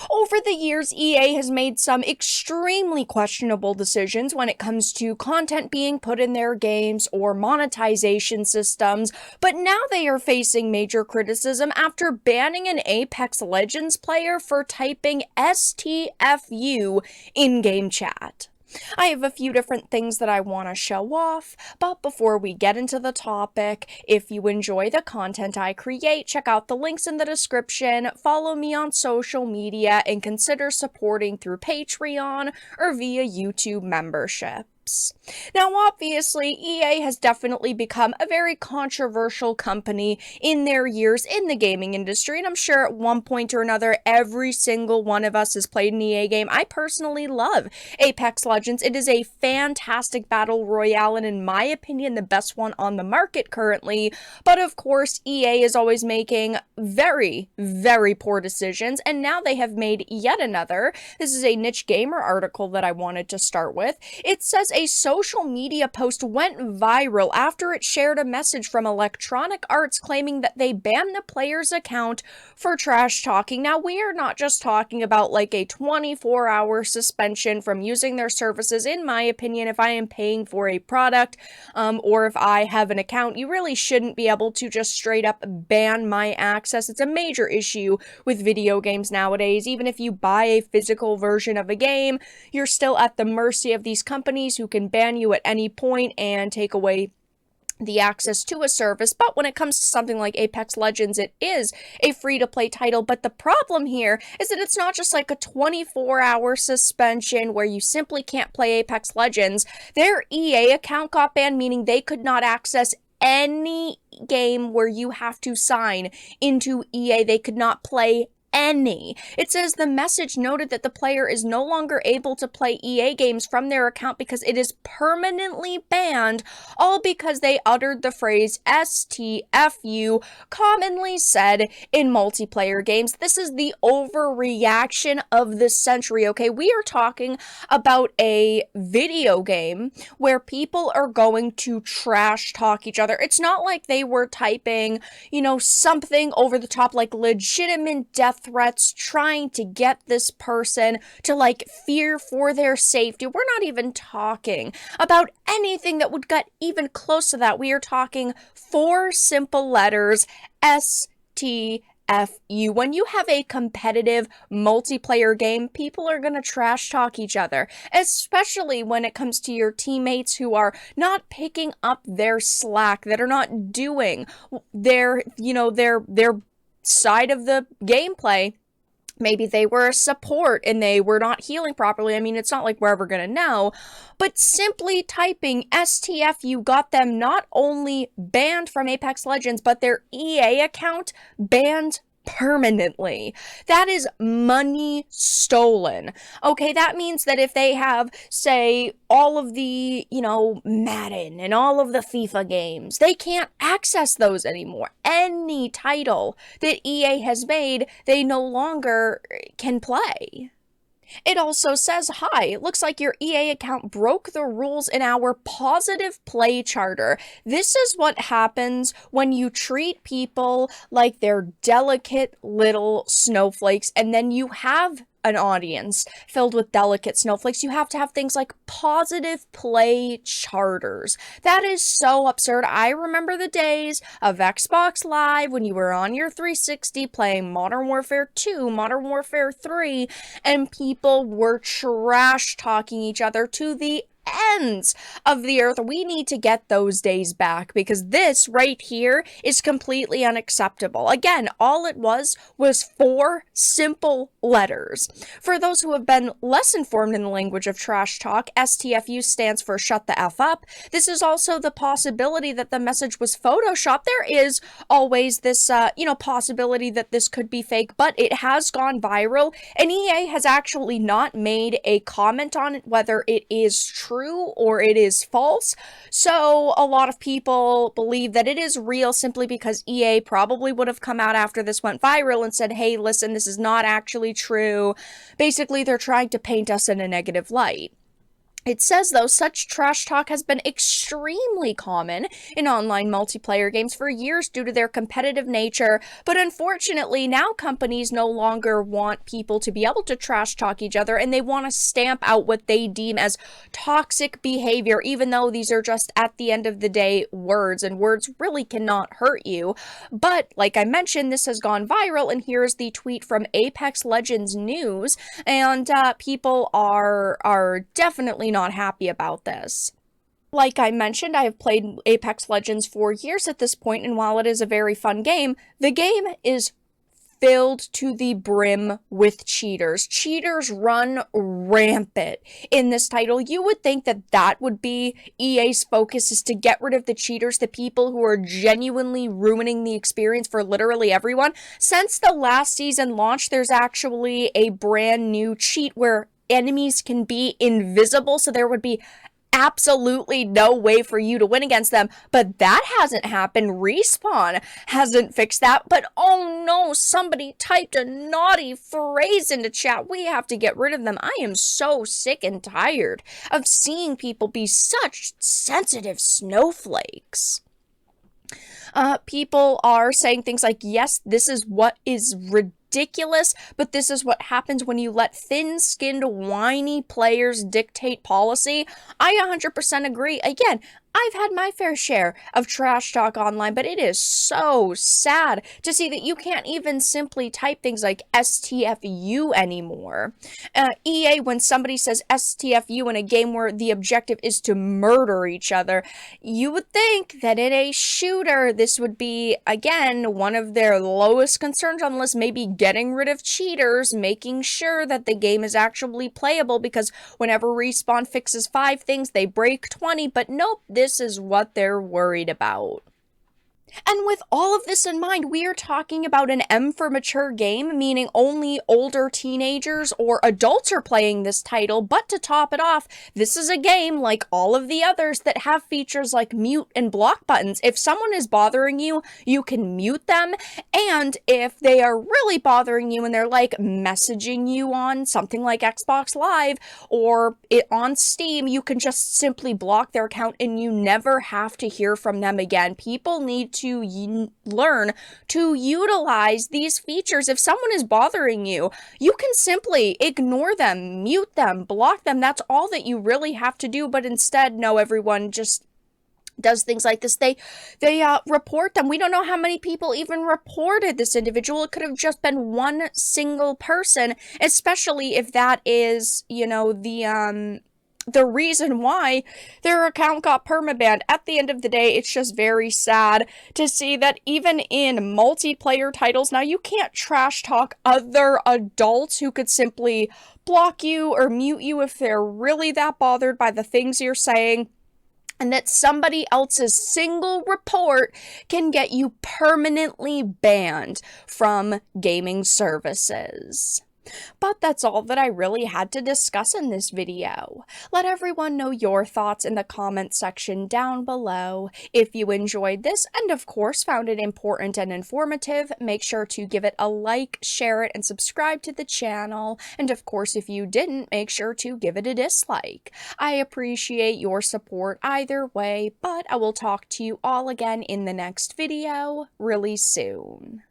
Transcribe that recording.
Over the years, EA has made some extremely questionable decisions when it comes to content being put in their games or monetization systems, but now they are facing major criticism after banning an Apex Legends player for typing STFU in game chat. I have a few different things that I want to show off, but before we get into the topic, if you enjoy the content I create, check out the links in the description, follow me on social media, and consider supporting through Patreon or via YouTube membership. Now, obviously, EA has definitely become a very controversial company in their years in the gaming industry, and I'm sure at one point or another, every single one of us has played an EA game. I personally love Apex Legends. It is a fantastic battle royale, and in my opinion, the best one on the market currently, but of course, EA is always making very, very poor decisions, and now they have made yet another. This is a Niche Gamer article that I wanted to start with. It says a social media post went viral after it shared a message from Electronic Arts claiming that they banned the player's account for trash talking. Now, we are not just talking about like a 24-hour suspension from using their services. In my opinion, if I am paying for a product or if I have an account, you really shouldn't be able to just straight up ban my access. It's a major issue with video games nowadays. Even if you buy a physical version of a game, you're still at the mercy of these companies who can ban you at any point and take away the access to a service. But when it comes to something like Apex Legends, it is a free-to-play title. But the problem here is that it's not just like a 24-hour suspension where you simply can't play Apex Legends. Their EA account got banned, meaning they could not access any game where you have to sign into EA. They could not play any. It says the message noted that the player is no longer able to play EA games from their account because it is permanently banned, all because they uttered the phrase STFU, commonly said in multiplayer games. This is the overreaction of the century, okay? We are talking about a video game where people are going to trash talk each other. It's not like they were typing, something over the top, like legitimate death threats, trying to get this person to like fear for their safety. We're not even talking about anything that would get even close to that. We are talking 4 simple letters, STFU. When you have a competitive multiplayer game, people are going to trash talk each other, especially when it comes to your teammates who are not picking up their slack, that are not doing their side of the gameplay. Maybe they were a support and they were not healing properly. I mean, it's not like we're ever going to know, but simply typing STFU got them not only banned from Apex Legends, but their EA account banned permanently. That is money stolen. Okay, that means that if they have, say, all of the, Madden and all of the FIFA games, they can't access those anymore. Any title that EA has made, they no longer can play. It also says, hi, it looks like your EA account broke the rules in our positive play charter. This is what happens when you treat people like they're delicate little snowflakes, and then you have an audience filled with delicate snowflakes. You have to have things like positive play charters. That is so absurd. I remember the days of Xbox Live when you were on your 360 playing Modern Warfare 2, Modern Warfare 3, and people were trash talking each other to the ends of the earth. We need to get those days back, because this right here is completely unacceptable. Again, all it was 4 simple letters. For those who have been less informed in the language of trash talk, STFU stands for shut the F up. This is also the possibility that the message was photoshopped. There is always this, possibility that this could be fake, but it has gone viral, and EA has actually not made a comment on it, whether it is true or it is false. So a lot of people believe that it is real simply because EA probably would have come out after this went viral and said, hey, listen, this is not actually true. Basically, they're trying to paint us in a negative light. It says, though, such trash talk has been extremely common in online multiplayer games for years due to their competitive nature, but unfortunately, now companies no longer want people to be able to trash talk each other, and they want to stamp out what they deem as toxic behavior, even though these are just, at the end of the day, words, and words really cannot hurt you. But, like I mentioned, this has gone viral, and here's the tweet from Apex Legends News, and people are definitely not happy about this. Like I mentioned, I have played Apex Legends for years at this point, and while it is a very fun game, the game is filled to the brim with cheaters. Cheaters run rampant in this title. You would think that that would be EA's focus, is to get rid of the cheaters, the people who are genuinely ruining the experience for literally everyone. Since the last season launch, there's actually a brand new cheat where enemies can be invisible, so there would be absolutely no way for you to win against them, but that hasn't happened. Respawn hasn't fixed that, but oh no, somebody typed a naughty phrase into chat. We have to get rid of them. I am so sick and tired of seeing people be such sensitive snowflakes. People are saying things like, yes, this is what is ridiculous, but this is what happens when you let thin-skinned, whiny players dictate policy. I 100% agree. Again, I've had my fair share of trash talk online, but it is so sad to see that you can't even simply type things like STFU anymore. EA, when somebody says STFU in a game where the objective is to murder each other, you would think that in a shooter, this would be, again, one of their lowest concerns on the list, maybe getting rid of cheaters, making sure that the game is actually playable, because whenever Respawn fixes 5 things, they break 20, but nope, this is what they're worried about. And with all of this in mind, we are talking about an M for mature game, meaning only older teenagers or adults are playing this title. But to top it off, this is a game like all of the others that have features like mute and block buttons. If someone is bothering you, you can mute them. And if they are really bothering you and they're like messaging you on something like Xbox Live or on Steam, you can just simply block their account and you never have to hear from them again. People need to learn to utilize these features. If someone is bothering you, you can simply ignore them, mute them, block them. That's all that you really have to do. But instead, no, everyone just does things like this. They report them. We don't know how many people even reported this individual. It could have just been one single person, especially if that is, you know, the reason why their account got permabanned. At the end of the day, it's just very sad to see that even in multiplayer titles, now you can't trash talk other adults who could simply block you or mute you if they're really that bothered by the things you're saying. And that somebody else's single report can get you permanently banned from gaming services. But that's all that I really had to discuss in this video. Let everyone know your thoughts in the comment section down below. If you enjoyed this and of course found it important and informative, make sure to give it a like, share it, and subscribe to the channel. And of course, if you didn't, make sure to give it a dislike. I appreciate your support either way, but I will talk to you all again in the next video really soon.